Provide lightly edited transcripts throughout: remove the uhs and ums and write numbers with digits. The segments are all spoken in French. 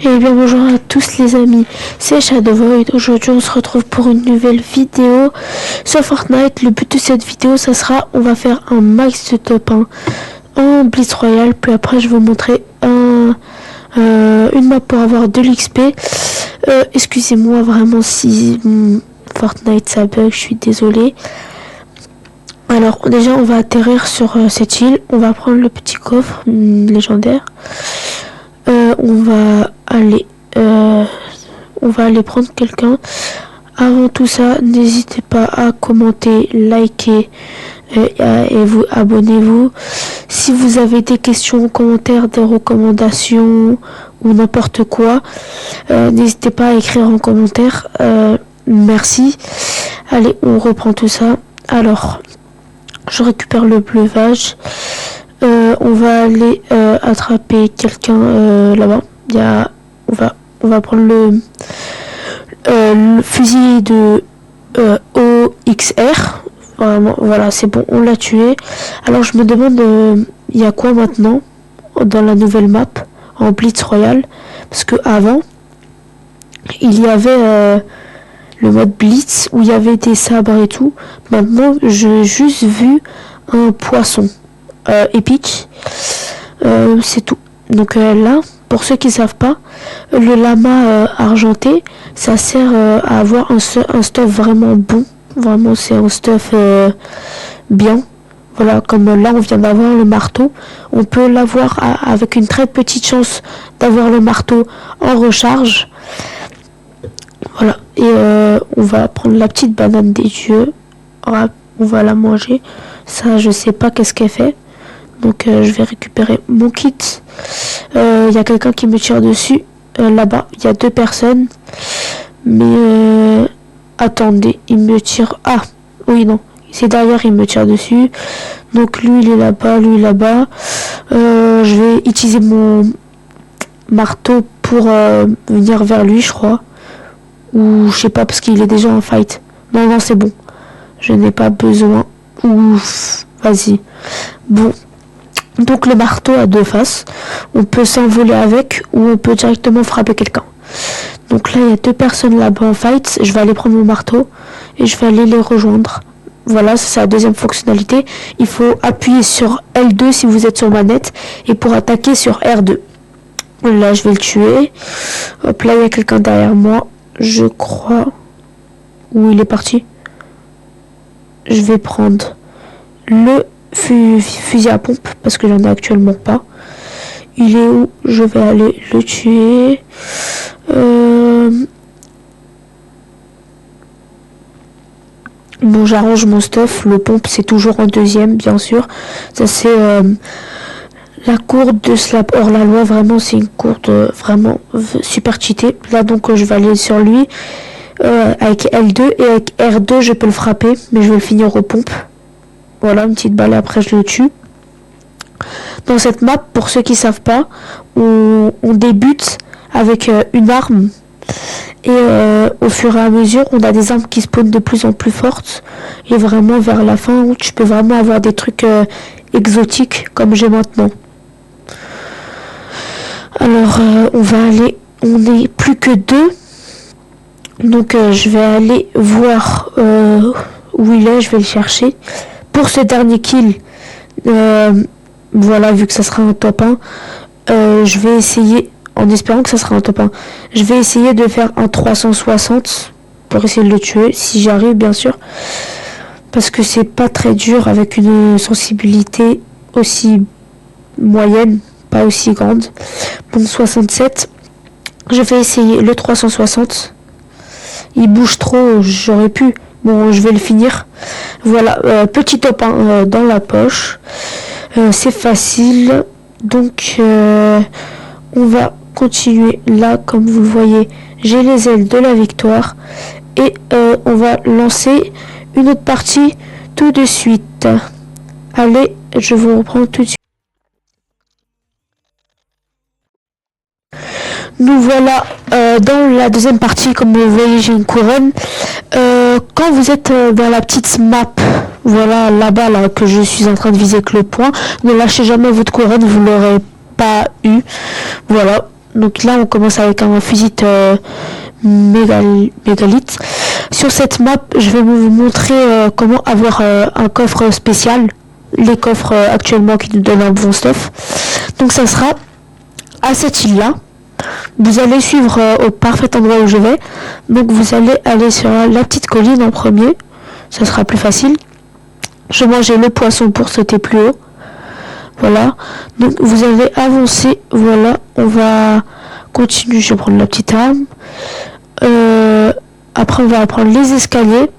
Et bien bonjour à tous les amis, c'est Shadow Void. Aujourd'hui on se retrouve pour une nouvelle vidéo sur Fortnite. Le but de cette vidéo ça sera, on va faire un max de top 1 en Blitz Royale. Puis après je vais vous montrer une map pour avoir de l'XP. Excusez-moi vraiment si Fortnite ça bug, je suis désolé. Alors déjà on va atterrir sur cette île, on va prendre le petit coffre légendaire. On va aller prendre quelqu'un. Avant tout ça, n'hésitez pas à commenter, liker et vous abonnez-vous. Si vous avez des questions, commentaires, des recommandations ou n'importe quoi, n'hésitez pas à écrire en commentaire. Merci. Allez, on reprend tout ça. Alors, je récupère le breuvage. On va aller attraper quelqu'un là-bas. On va prendre le fusil de OXR. Vraiment, voilà, c'est bon, on l'a tué. Alors je me demande, il y a quoi maintenant dans la nouvelle map en Blitz Royale? Parce que avant, il y avait le mode Blitz où il y avait des sabres et tout. Maintenant, j'ai juste vu un poisson épique. C'est tout. Donc là, pour ceux qui savent pas, le lama argenté, ça sert à avoir un stuff vraiment bon. Vraiment, c'est un stuff bien. Voilà, comme là, on vient d'avoir le marteau. On peut l'avoir avec une très petite chance d'avoir le marteau en recharge. Voilà, et on va prendre la petite banane des dieux. On va la manger. Ça, je sais pas qu'est-ce qu'elle fait. Donc je vais récupérer mon kit. Il y a quelqu'un qui me tire dessus. Là-bas, il y a deux personnes. Mais attendez, il me tire. Ah, oui, non. C'est derrière, il me tire dessus. Donc lui, il est là-bas, lui là-bas. Je vais utiliser mon marteau pour venir vers lui, je crois. Ou je sais pas, parce qu'il est déjà en fight. Non, non, c'est bon. Je n'ai pas besoin. Ouf, vas-y. Bon. Donc le marteau a deux faces, on peut s'envoler avec ou on peut directement frapper quelqu'un. Donc là il y a deux personnes là-bas en fight, je vais aller prendre mon marteau et je vais aller les rejoindre. Voilà, c'est la deuxième fonctionnalité. Il faut appuyer sur L2 si vous êtes sur manette et pour attaquer sur R2. Là je vais le tuer. Hop là il y a quelqu'un derrière moi, je crois. Où il est parti? Je vais prendre le fusil à pompe parce que j'en ai actuellement pas. Il est où? Je vais aller le tuer. Bon, j'arrange mon stuff. Le pompe c'est toujours en deuxième, bien sûr. Ça c'est la courte de Slap hors la loi. Vraiment c'est une courte vraiment super cheatée. Là donc je vais aller sur lui avec L2 et avec R2 je peux le frapper, mais je vais le finir aux pompes. Voilà, une petite balle et après je le tue. Dans cette map, pour ceux qui savent pas, on débute avec une arme. Et au fur et à mesure, on a des armes qui spawnent de plus en plus fortes. Et vraiment vers la fin, tu peux vraiment avoir des trucs exotiques comme j'ai maintenant. Alors, on va aller... On n'est plus que deux. Donc, je vais aller voir où il est. Je vais le chercher. Pour ce dernier kill, voilà, vu que ça sera un top 1, je vais essayer, en espérant que ça sera un top 1, je vais essayer de faire un 360 pour essayer de le tuer, si j'arrive bien sûr, parce que c'est pas très dur avec une sensibilité aussi moyenne, pas aussi grande. Bon, 67, je vais essayer le 360, il bouge trop, j'aurais pu. Bon, je vais le finir. Voilà, petit top 1 dans la poche. C'est facile. Donc, on va continuer. Là, comme vous le voyez, j'ai les ailes de la victoire. Et on va lancer une autre partie tout de suite. Allez, je vous reprends tout de suite. Nous voilà dans la deuxième partie. Comme vous voyez, j'ai une couronne. Quand vous êtes dans la petite map, voilà là-bas là que je suis en train de viser avec le point, ne lâchez jamais votre couronne, vous l'aurez pas eu. Voilà, Donc là, on commence avec un fusil mégalith. Sur cette map, je vais vous montrer comment avoir un coffre spécial. Les coffres actuellement qui nous donnent un bon stuff. Donc ça sera à cette île-là. Vous allez suivre au parfait endroit où je vais. Donc vous allez aller sur la petite colline en premier. Ça sera plus facile. Je vais manger le poisson pour sauter plus haut. Voilà. Donc vous allez avancer. Voilà. On va continuer. Je vais prendre la petite arme. Après on va prendre les escaliers.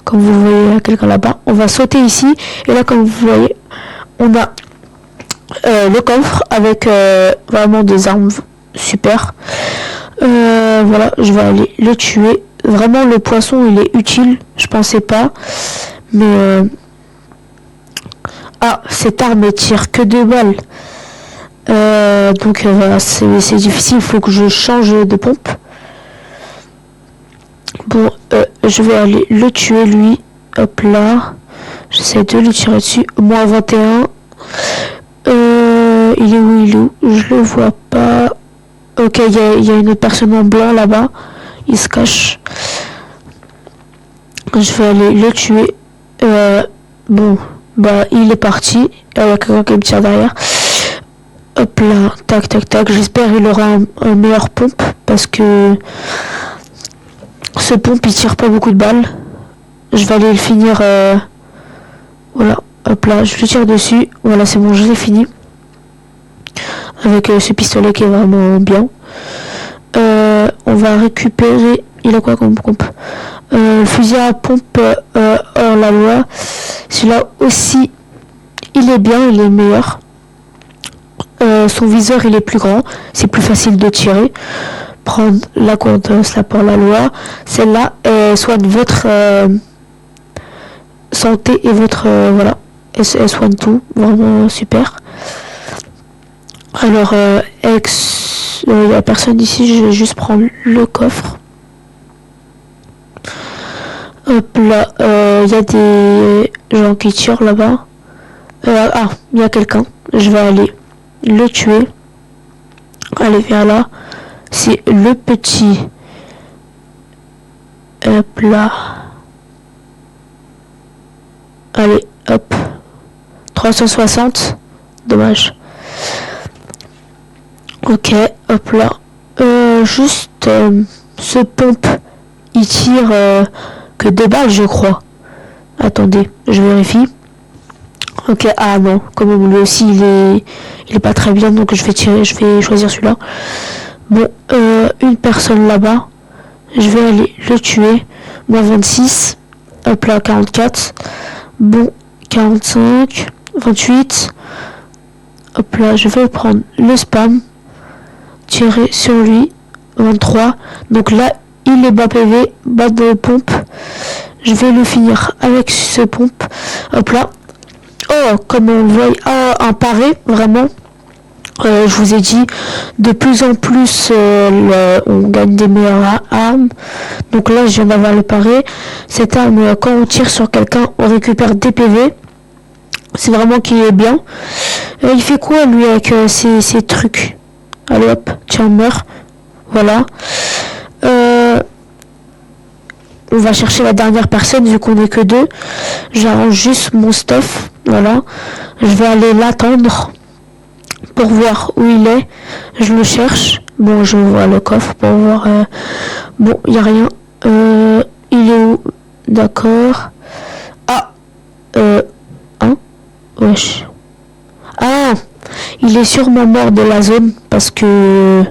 Comme vous voyez, il y a quelqu'un là-bas. On va sauter ici. Et là, comme vous voyez, on a le coffre avec vraiment des armes super. Voilà, je vais aller le tuer. Vraiment, le poisson, il est utile. Je pensais pas. Mais... Ah, cette arme, elle tire que 2 balles. Donc, voilà, c'est difficile. Il faut que je change de pompe. Bon, je vais aller le tuer, lui. Hop là. J'essaie de lui tirer dessus. Moins 21. Il est où? Je le vois pas. Ok, il y a une personne en blanc là-bas. Il se cache. Je vais aller le tuer. Bon, bah, il est parti. Il y a quelqu'un qui me tire derrière. Hop là. Tac, tac, tac. J'espère qu'il aura un meilleur pompe. Parce que... Ce pompe, il tire pas beaucoup de balles. Je vais aller le finir. Voilà. Hop là, je le tire dessus. Voilà, c'est bon, je l'ai fini. Avec ce pistolet qui est vraiment bien. On va récupérer... Il a quoi comme pompe? Fusil à pompe hors la loi. Celui-là aussi, il est bien, il est meilleur. Son viseur, il est plus grand. C'est plus facile de tirer. Prendre la courteuse, la pour la loi. Celle-là soigne votre santé et votre... voilà. Elle soigne tout. Vraiment super. Alors, il n'y a personne ici. Je vais juste prendre le coffre. Hop là. Il y a des gens qui tirent là-bas. Ah, il y a quelqu'un. Je vais aller le tuer. Allez, viens là. C'est le petit. Hop là. Allez, hop. 360. Dommage. Ok, hop là. Juste ce pompe, il tire que 2 balles, je crois. Attendez, je vérifie. Ok, ah non, comme lui aussi, il est pas très bien, donc je vais choisir celui-là. Bon, une personne là-bas. Je vais aller le tuer. Moins 26. Hop là, 44. Bon, 45. 28. Hop là, je vais prendre le spam. Tirer sur lui. 23. Donc là, il est bas PV, bas de pompe. Je vais le finir avec ce pompe. Hop là. Oh, comme on voit, un paré, vraiment. Je vous ai dit, de plus en plus, on gagne des meilleures armes. Donc là, je viens d'avoir le paré. Cette arme, quand on tire sur quelqu'un, on récupère des PV. C'est vraiment qu'il est bien. Il fait quoi, lui, avec ses trucs? Allez, hop, tiens, meurs. Voilà. On va chercher la dernière personne, vu qu'on n'est que 2. J'arrange juste mon stuff. Voilà. Je vais aller l'attendre pour voir où il est. Je le cherche. Bon, je vois le coffre pour voir. Bon, il n'y a rien. Il est où? D'accord. Ah. Hein? Wesh. Ah. Il est sûrement mort de la zone parce que...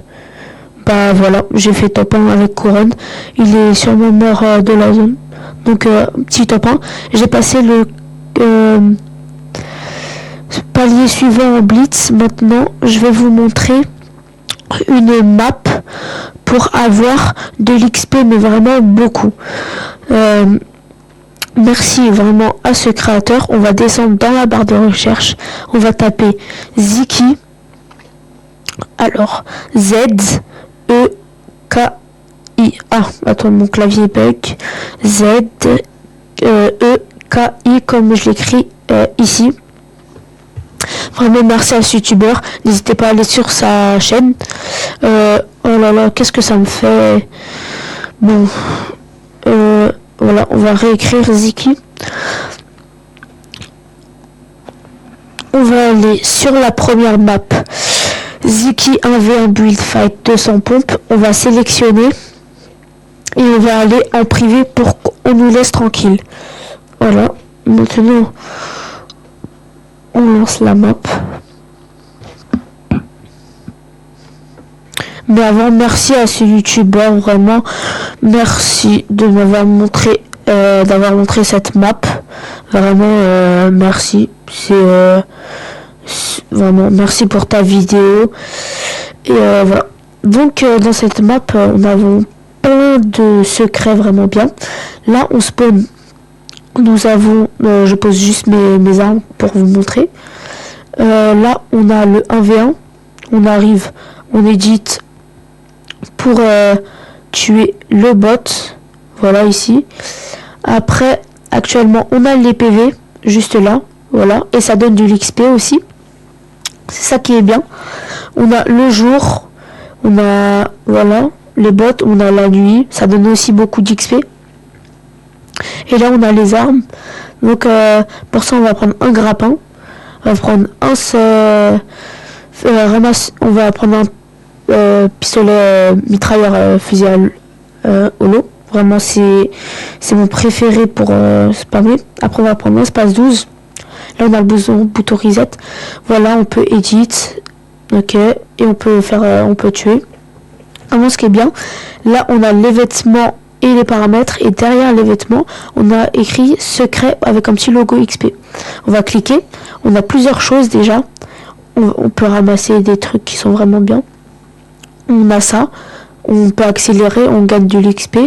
Bah voilà, j'ai fait top 1 avec couronne. Il est sûrement mort de la zone. Donc, petit top 1. J'ai passé le... palier suivant en blitz. Maintenant, je vais vous montrer une map pour avoir de l'XP, mais vraiment beaucoup. Merci vraiment à ce créateur. On va descendre dans la barre de recherche. On va taper Ziki. Alors, Z-E-K-I. Ah, attends, mon clavier bug. Z-E-K-I, comme je l'écris ici. Vraiment merci à ce youtubeur. N'hésitez pas à aller sur sa chaîne. Oh là là, qu'est-ce que ça me fait. Bon. Voilà, on va réécrire Ziki. On va aller sur la première map. Ziki 1v1 build fight 200 pompes. On va sélectionner. Et on va aller en privé pour qu'on nous laisse tranquille. Voilà. Maintenant, on lance la map. Mais avant, merci à ce youtubeur, vraiment. Merci de m'avoir montré, d'avoir montré cette map. Vraiment, merci. C'est vraiment merci pour ta vidéo. Et voilà. Donc, dans cette map, on a plein de secrets vraiment bien. Là, on spawn. Nous avons, je pose juste mes armes pour vous montrer. Là, on a le 1v1. On arrive, on édite pour tuer le bot. Voilà, ici. Après, actuellement, on a les PV, juste là. Voilà, et ça donne de l'XP aussi. C'est ça qui est bien. On a le jour. On a, voilà, les bots. On a la nuit. Ça donne aussi beaucoup d'XP. Et là, on a les armes. Donc, pour ça, on va prendre un grappin. On va prendre un on va prendre un pistolet mitrailleur fusil holo. Vraiment, c'est mon préféré pour spammer. Après, on va prendre un space 12. Là, on a le bouton reset. Voilà, on peut edit. Ok. Et on peut faire, on peut tuer. Vraiment, ce qui est bien. Là, on a les vêtements et les paramètres, et derrière les vêtements on a écrit secret avec un petit logo XP. On va cliquer, on a plusieurs choses déjà. On peut ramasser des trucs qui sont vraiment bien. On a ça, on peut accélérer, on gagne de l'XP.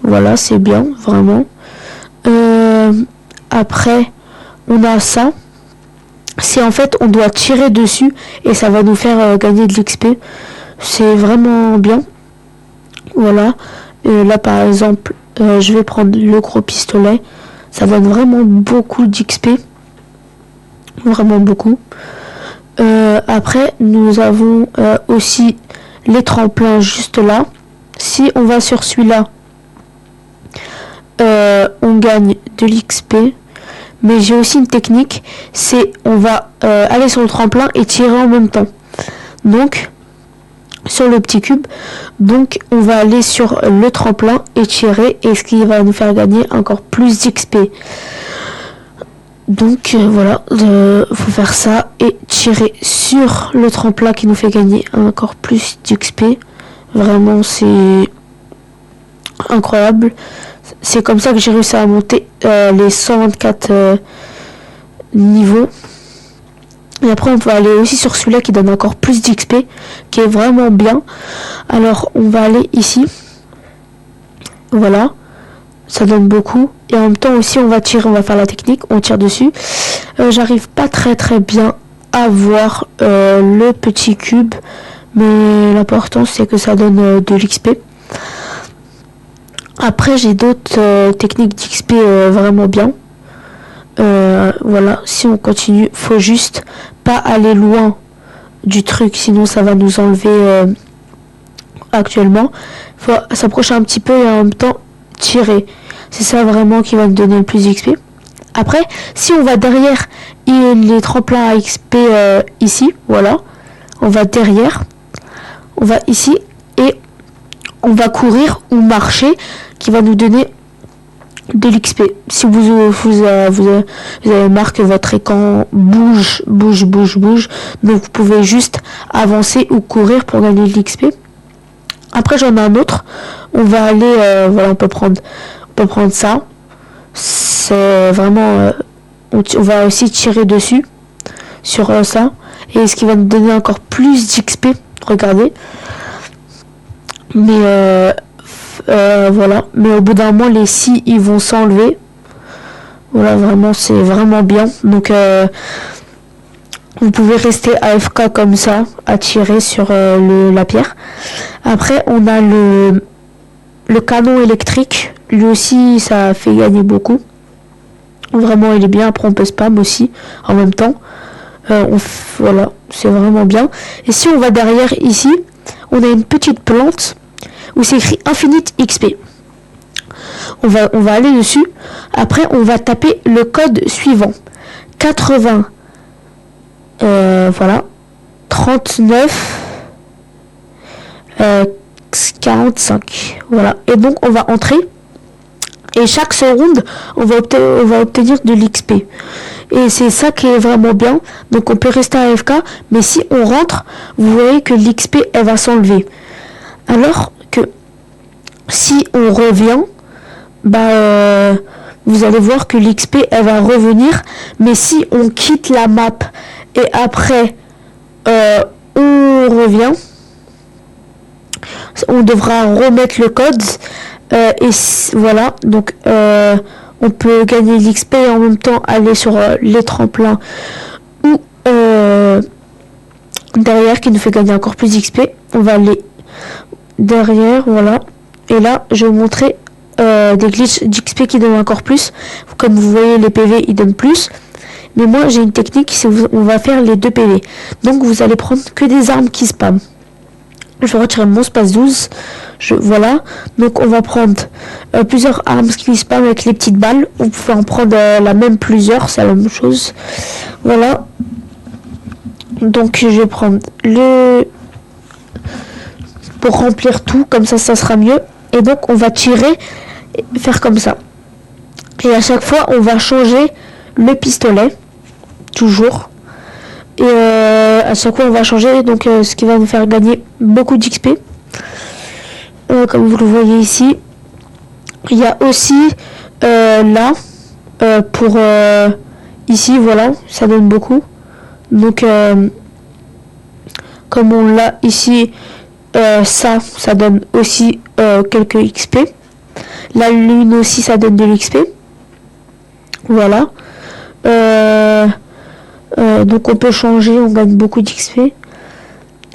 Voilà, c'est bien, vraiment. Après on a ça, c'est en fait on doit tirer dessus et ça va nous faire gagner de l'XP. C'est vraiment bien. Voilà. Là par exemple, je vais prendre le gros pistolet. Ça donne vraiment beaucoup d'XP. Vraiment beaucoup. Après, nous avons aussi les tremplins juste là. Si on va sur celui-là, on gagne de l'XP. Mais j'ai aussi une technique, c'est on va aller sur le tremplin et tirer en même temps. Donc, sur le petit cube, donc on va aller sur le tremplin et tirer, et ce qui va nous faire gagner encore plus d'XP. Donc voilà, faut faire ça et tirer sur le tremplin qui nous fait gagner encore plus d'XP. Vraiment, c'est incroyable. C'est comme ça que j'ai réussi à monter les 124 niveaux. Et après, on peut aller aussi sur celui-là qui donne encore plus d'XP, qui est vraiment bien. Alors, on va aller ici. Voilà. Ça donne beaucoup. Et en même temps aussi, on va tirer, on va faire la technique. On tire dessus. J'arrive pas très bien à voir le petit cube. Mais l'important, c'est que ça donne de l'XP. Après, j'ai d'autres techniques d'XP vraiment bien. Voilà, si on continue, faut juste pas aller loin du truc, sinon ça va nous enlever actuellement. Faut s'approcher un petit peu et en même temps tirer. C'est ça vraiment qui va nous donner le plus d'XP. Après, si on va derrière les tremplins à XP ici, voilà, on va derrière, on va ici et on va courir ou marcher qui va nous donner de l'XP. Si vous avez marre que votre écran bouge, donc vous pouvez juste avancer ou courir pour gagner de l'XP. Après j'en ai un autre. On va aller, voilà, on peut prendre ça. C'est vraiment, on va aussi tirer dessus sur ça, et ce qui va nous donner encore plus d'XP. Regardez. Mais voilà, mais au bout d'un moment les scies ils vont s'enlever. Voilà, vraiment c'est vraiment bien. Donc vous pouvez rester AFK comme ça à tirer sur la pierre. Après on a le canon électrique, lui aussi ça fait gagner beaucoup. Vraiment il est bien. Après on peut spam aussi en même temps. Voilà, c'est vraiment bien. Et si on va derrière ici, on a une petite plante où c'est écrit Infinite XP. On va aller dessus. Après, on va taper le code suivant. 80, voilà, 39, 45. Voilà. Et donc, on va entrer. Et chaque seconde, on va obtenir de l'XP. Et c'est ça qui est vraiment bien. Donc, on peut rester à AFK. Mais si on rentre, vous voyez que l'XP, elle va s'enlever. Alors que si on revient, vous allez voir que l'XP elle va revenir, mais si on quitte la map et après on revient, on devra remettre le code et voilà, donc on peut gagner l'XP et en même temps aller sur les tremplins ou derrière qui nous fait gagner encore plus d'XP. On va aller derrière, voilà, et là je vais vous montrer des glitches d'XP qui donnent encore plus. Comme vous voyez, les PV ils donnent plus, mais moi j'ai une technique, on va faire les 2 PV. Donc vous allez prendre que des armes qui spam. Je vais retirer mon space 12. Voilà, donc on va prendre plusieurs armes qui spam avec les petites balles. Vous pouvez en prendre la même plusieurs, c'est la même chose. Voilà, donc je vais prendre le pour remplir tout, comme ça sera mieux. Et donc on va tirer, faire comme ça. Et à chaque fois on va changer le pistolet, toujours. Et à chaque fois on va changer, donc ce qui va nous faire gagner beaucoup d'XP. Comme vous le voyez ici. Il y a aussi là, pour ici, voilà, ça donne beaucoup. Donc comme on l'a ici, ça donne aussi quelques XP. La lune aussi, ça donne de l'XP. Voilà. Donc on peut changer, on gagne beaucoup d'XP.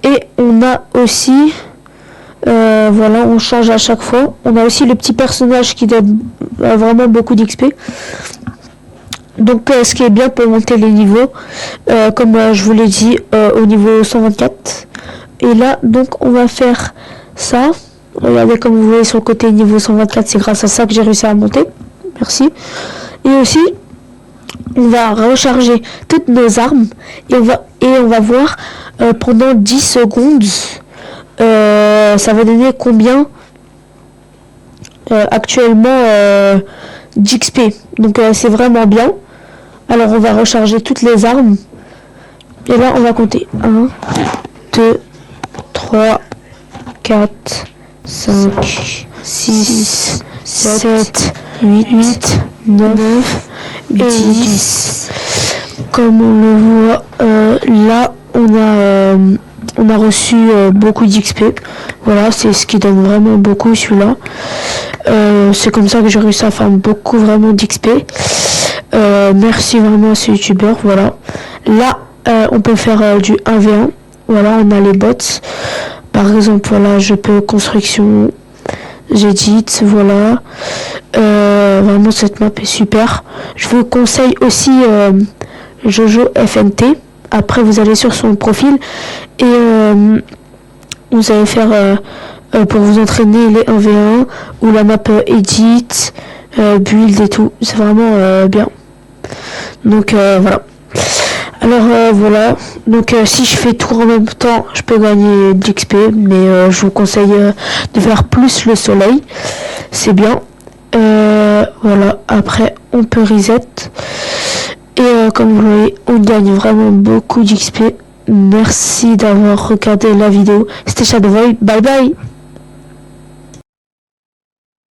Et on a aussi, voilà, on change à chaque fois. On a aussi le petit personnage qui donne vraiment beaucoup d'XP. Donc ce qui est bien pour monter les niveaux, comme je vous l'ai dit, au niveau 124. Et là, donc on va faire ça. Regardez, comme vous voyez sur le côté niveau 124, c'est grâce à ça que j'ai réussi à monter. Merci. Et aussi, on va recharger toutes nos armes et on va voir pendant 10 secondes ça va donner combien actuellement d'XP. Donc c'est vraiment bien. Alors on va recharger toutes les armes et là on va compter 1, 2, 3, 4, 5, 6, 7, 8, 9 et 10. Comme on le voit là, on a reçu beaucoup d'XP. Voilà, c'est ce qui donne vraiment beaucoup, celui-là. C'est comme ça que j'ai réussi à faire beaucoup vraiment d'XP. Merci vraiment à ce youtubeur. Voilà, là on peut faire du 1v1. Voilà, on a les bots. Par exemple, voilà, je peux construction, j'édite, voilà. Vraiment cette map est super. Je vous conseille aussi Jojo FNT. Après vous allez sur son profil et vous allez faire pour vous entraîner les 1v1 ou la map edit, build et tout. C'est vraiment bien. Donc voilà. Alors voilà, donc si je fais tout en même temps, je peux gagner de l'XP, mais je vous conseille de faire plus le soleil, c'est bien. Voilà, après on peut reset, et comme vous le voyez, on gagne vraiment beaucoup d'XP. Merci d'avoir regardé la vidéo, c'était Shadowboy, bye bye.